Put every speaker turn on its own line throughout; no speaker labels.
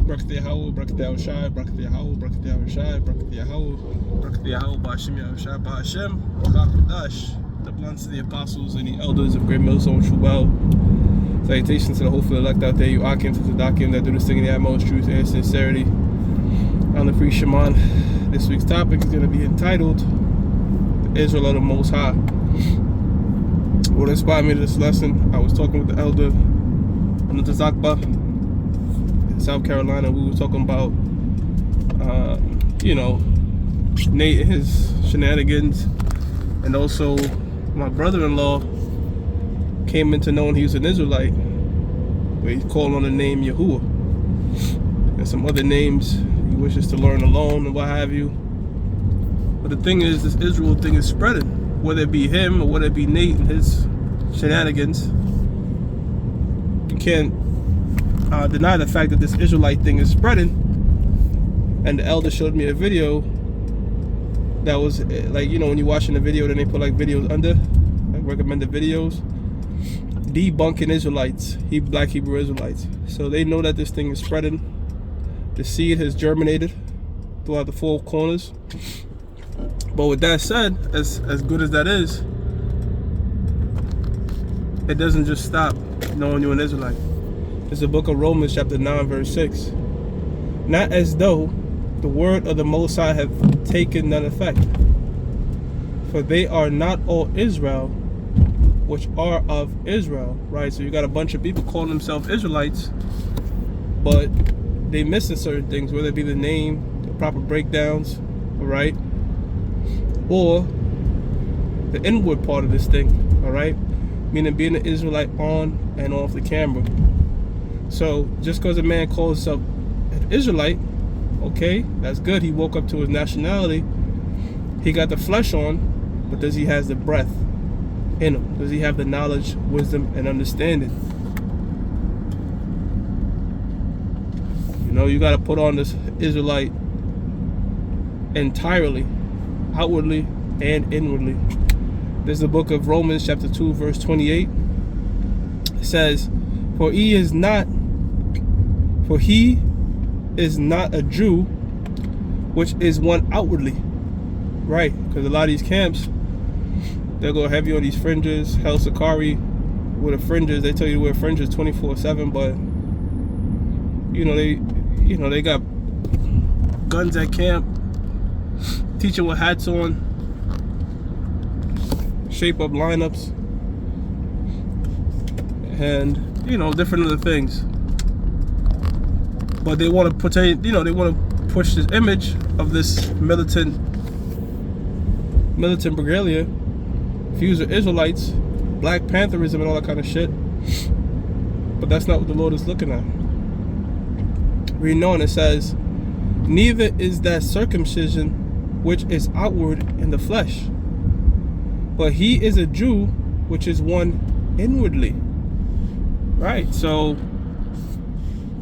Barakatah Yahweh, Barakatah Yahushai, Barakatah Yahweh, Barakatah Yahushai, Barakatah Yahweh, Barakatah Yahweh, Ba'ashem Yahushai, Ba'ashem, Ba'akodash. The blunts to the apostles and the elders of Great Millstone True Well. Salutations to the hopeful elect out there, you Akim to the Dakim that do this thing in the utmost truth and sincerity. I'm the Free Shaman. This week's topic is going to be entitled The Israel of the Most High. What inspired me to this lesson, I was talking with the elder on the Zakba in South Carolina. We were talking about, Nate and his shenanigans, and also my brother-in-law came into knowing he was an Israelite, where he's calling on the name Yahuwah and some other names he wishes to learn alone and what have you. But the thing is, this Israel thing is spreading, whether it be him or whether it be Nate and his shenanigans. You can't deny the fact that this Israelite thing is spreading. And the elder showed me a video that was like, when you're watching the video, then they put like videos under, like recommended videos, debunking Israelites, black Hebrew Israelites. So they know that this thing is spreading. The seed has germinated throughout the four corners. But with that said, as good as that is, it doesn't just stop knowing you're an Israelite. It's the book of Romans chapter 9 verse 6. Not as though the word of the Most High have taken none effect. For they are not all Israel which are of Israel. Right? So you got a bunch of people calling themselves Israelites, but they missing certain things, whether it be the name, the proper breakdowns, right? Or the inward part of this thing, alright? Meaning being an Israelite on and off the camera. So just because a man calls himself an Israelite, okay, that's good. He woke up to his nationality. He got the flesh on, but does he have the breath in him? Does he have the knowledge, wisdom, and understanding? You got to put on this Israelite entirely, outwardly and inwardly. There's the book of Romans chapter 2 verse 28. It says, For he is not a Jew, which is one outwardly. Right, because a lot of these camps, they'll go heavy on these fringes. Hell Sakari with the fringes, they tell you to wear fringes 24/7, but they got guns at camp, teaching with hats on, shape up lineups, and different other things. But they want to portray, they want to push this image of this militant regalia, fuse with Israelites, Black Pantherism, and all that kind of shit. But that's not what the Lord is looking at. Reading on, it says, neither is that circumcision which is outward in the flesh, but he is a Jew which is one inwardly. Right, so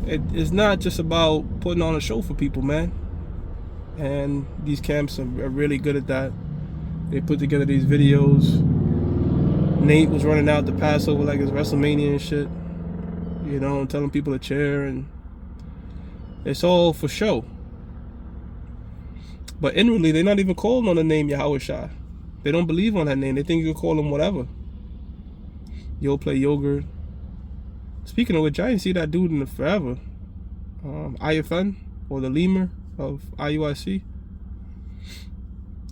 it is not just about putting on a show for people, man. And these camps are really good at that. They put together these videos. Nate was running out the Passover like it's WrestleMania and shit, and telling people to cheer, and it's all for show. But inwardly, they're not even calling on the name Yahushai. They don't believe on that name. They think you can call them whatever. You'll play yogurt. Speaking of which, I didn't see that dude in the forever. Ayafan, or the lemur of IUIC,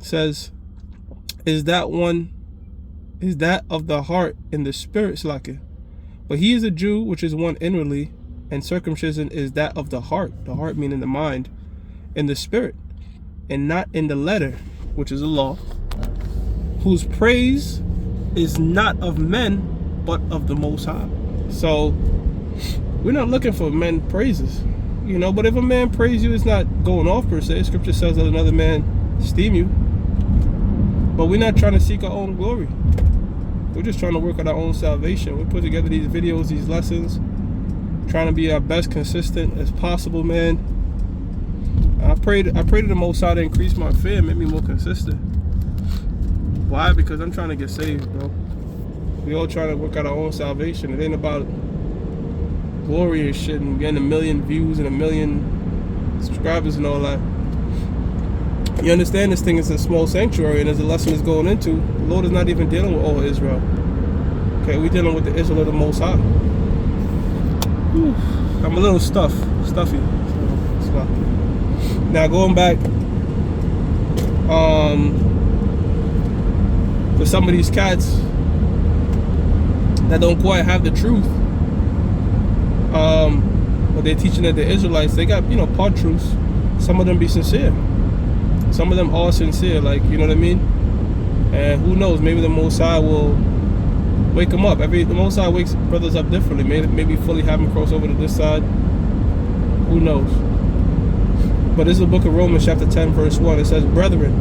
says, is that of the heart and the spirit, Slaka. But he is a Jew, which is one inwardly, and circumcision is that of the heart meaning the mind, and the spirit, and not in the letter, which is the law, whose praise is not of men, but of the Most High. So we're not looking for men praises, but if a man praise you, it's not going off per se. Scripture says that another man esteem you. But we're not trying to seek our own glory. We're just trying to work on our own salvation. We put together these videos, these lessons, trying to be our best consistent as possible, man. I pray to the Most High to increase my fear, make me more consistent. Why? Because I'm trying to get saved, bro. We all trying to work out our own salvation. It ain't about glory and shit and getting 1 million views and 1 million subscribers and all that. You understand this thing is a small sanctuary, and as the lesson is going into, the Lord is not even dealing with all Israel. Okay, we're dealing with the Israel of the Most High. Whew. I'm a little stuffy. So, now going back, for some of these cats that don't quite have the truth, but they're teaching that the Israelites, they got, part truths. Some of them be sincere. Some of them are sincere, like, you know what I mean? And who knows, maybe the Most High will wake them up. The Most High wakes brothers up differently. Maybe fully have them cross over to this side. Who knows? But this is the book of Romans chapter 10 verse 1. It says, "Brethren,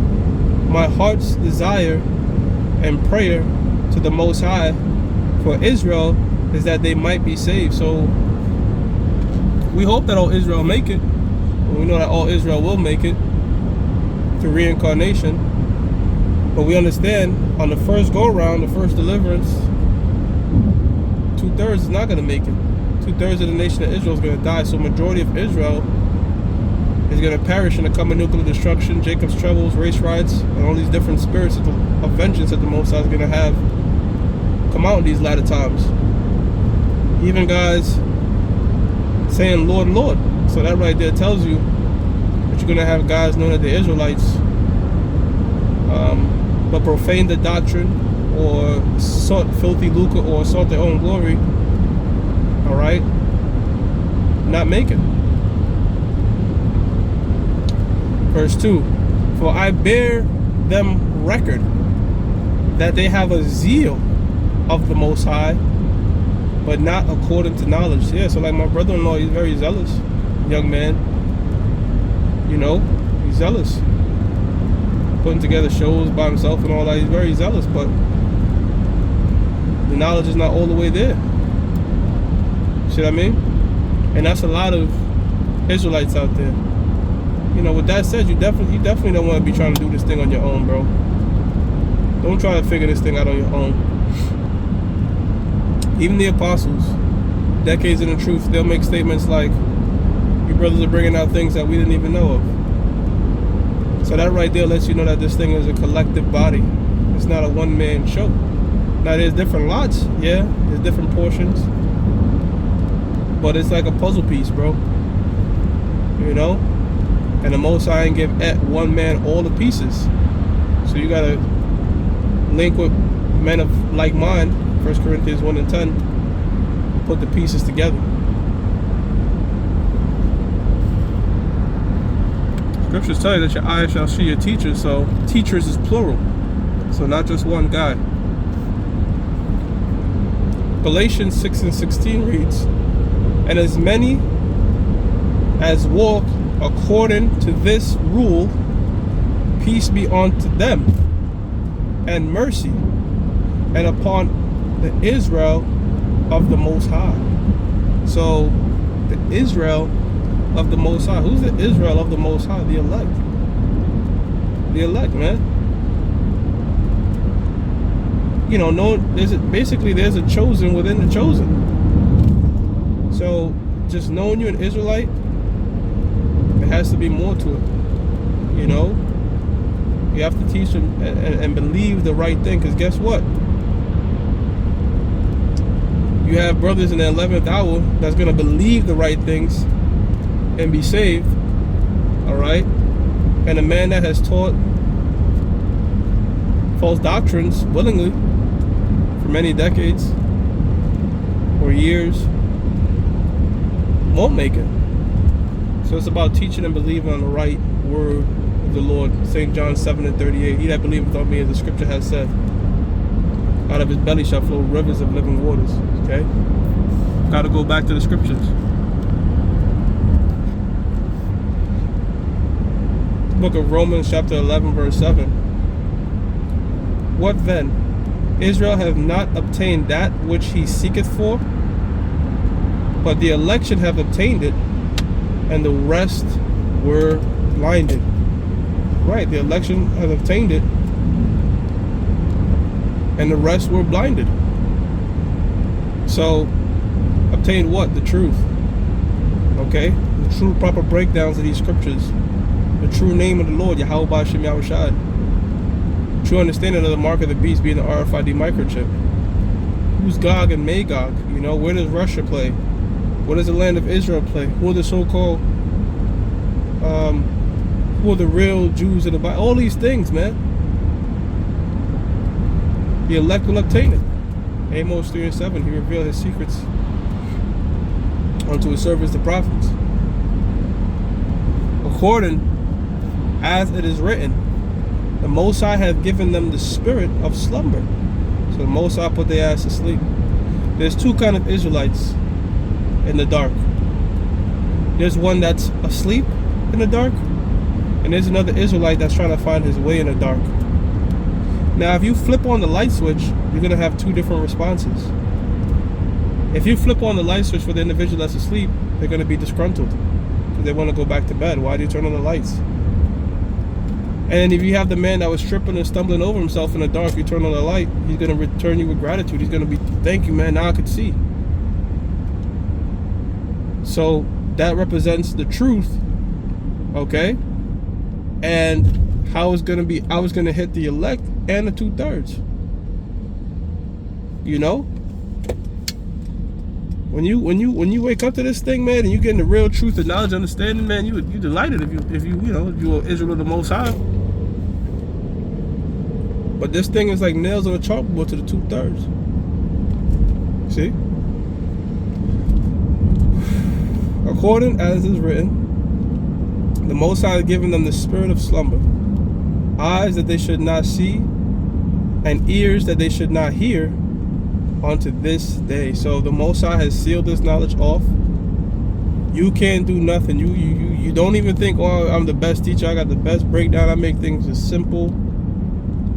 my heart's desire and prayer to the Most High for Israel is that they might be saved." So we hope that all Israel make it. We know that all Israel will make it through reincarnation. But we understand on the first go around, the first deliverance, 2/3 is not going to make it. 2/3 of the nation of Israel is going to die. So majority of Israel is going to perish in the coming nuclear destruction, Jacob's troubles, race riots, and all these different spirits of vengeance that the Most High is going to have come out in these latter times. Even guys saying, "Lord, Lord." So that right there tells you that you're going to have guys known as the Israelites, but profane the doctrine or sought filthy lucre or sought their own glory, all right, not make it. Verse 2, "For I bear them record that they have a zeal of the Most High, but not according to knowledge." Yeah, so like my brother-in-law, he's very zealous, young man. He's zealous. Putting together shows by himself and all that. He's very zealous, but the knowledge is not all the way there. See what I mean? And that's a lot of Israelites out there. With that said, you definitely don't want to be trying to do this thing on your own, bro. Don't try to figure this thing out on your own. Even the apostles, decades in the truth, they'll make statements like, "You brothers are bringing out things that we didn't even know of." So that right there lets you know that this thing is a collective body. It's not a one-man show. Now there's different lots, yeah, there's different portions, but it's like a puzzle piece, bro. And the Most High ain't give one man all the pieces. So you gotta link with men of like mind, 1 Corinthians 1 and 10, put the pieces together. Scriptures tell you that your eyes shall see your teachers, so teachers is plural. So not just one guy. Galatians 6 and 16 reads, "And as many as walk according to this rule, peace be unto them, and mercy, and upon the Israel of the Most High." So the Israel of the Most High. Who's the Israel of the Most High? The elect. The elect, man. There's a chosen within the chosen. So just knowing you're an Israelite, there has to be more to it. You have to teach them and believe the right thing, because guess what? You have brothers in the 11th hour that's going to believe the right things and be saved, all right? And a man that has taught false doctrines willingly for many decades or years won't make it. So it's about teaching and believing on the right word of the Lord. St. John 7 and 38, "He that believeth on me, as the scripture has said, out of his belly shall flow rivers of living waters." Okay? Got to go back to the scriptures. Book of Romans chapter 11 verse 7. "What then? Israel hath not obtained that which he seeketh for, but the election have obtained it, and the rest were blinded." Right, the election has obtained it, and the rest were blinded. So Obtain what? The truth. Okay? The true proper breakdowns of these scriptures. The true name of the Lord, Yahweh Ba'Shem Yahushai. True understanding of the mark of the beast being the RFID microchip. Who's Gog and Magog? You know, where does Russia play? Where does the land of Israel play? Who are the so-called, who are the real Jews in the Bible? All these things, man. The elect will obtain it. Amos 3:7, he revealed his secrets unto his servants, the prophets. According as it is written, the Most High hath given them the spirit of slumber. So the Most High put their ass to sleep. There's two kind of Israelites in the dark. There's one that's asleep in the dark, and there's another Israelite that's trying to find his way in the dark. Now, if you flip on the light switch, you're going to have two different responses. If you flip on the light switch for the individual that's asleep, they're going to be disgruntled because they want to go back to bed. Why do you turn on the lights? And if you have the man that was tripping and stumbling over himself in the dark, you turn on the light, he's going to return you with gratitude. He's going to be, thank you, man, now I could see. So that represents the truth, okay? And how it's going to be, I was going to hit the elect and the 2/3. You know? When you wake up to this thing, man, and you getting the real truth and knowledge, understanding, man, you delighted if you were Israel of the Most High. But this thing is like nails on a chalkboard to the 2/3. See? According as is written, the Most High has given them the spirit of slumber, eyes that they should not see, and ears that they should not hear, unto this day. So the Most High has sealed this knowledge off. You can't do nothing. You don't even think, oh, I'm the best teacher, I got the best breakdown, I make things as simple.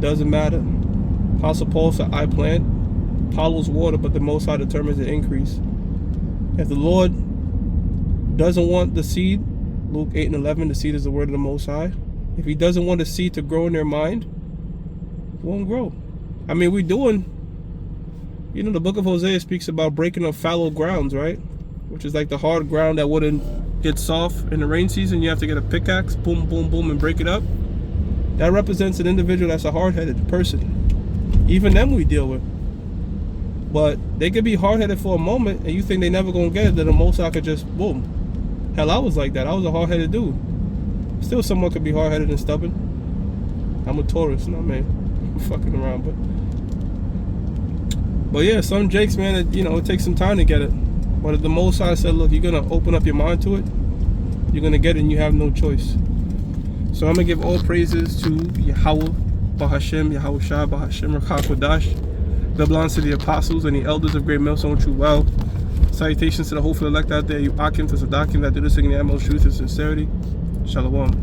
Doesn't matter. Apostle Paul said, I plant, Apollos water, but the Most High determines the increase. If the Lord doesn't want the seed, Luke 8:11, the seed is the word of the Most High. If he doesn't want the seed to grow in their mind, it won't grow. I mean, we're doing, the book of Hosea speaks about breaking up fallow grounds, right? Which is like the hard ground that wouldn't get soft in the rain season. You have to get a pickaxe, boom, boom, boom, and break it up. That represents an individual that's a hard-headed person. Even them we deal with. But they could be hard-headed for a moment, and you think they never gonna get it, then the Most High could just, boom. Hell, I was like that. I was a hard-headed dude. Still, someone could be hard-headed and stubborn. I'm a Taurus, no man. I'm fucking around, but yeah, some jakes, man, it takes some time to get it. But if the Most High said, look, you're gonna open up your mind to it, you're gonna get it, and you have no choice. So I'm gonna give all praises to Yahweh, Bahashem, Yahushai, Bahashem, Rakakodash. God belongs to the apostles and the elders of Great Millstone True Well. Salutations to the hopeful elect out there, you Akim to Sadakim that do this thing in the utmost truth and sincerity. Shalom.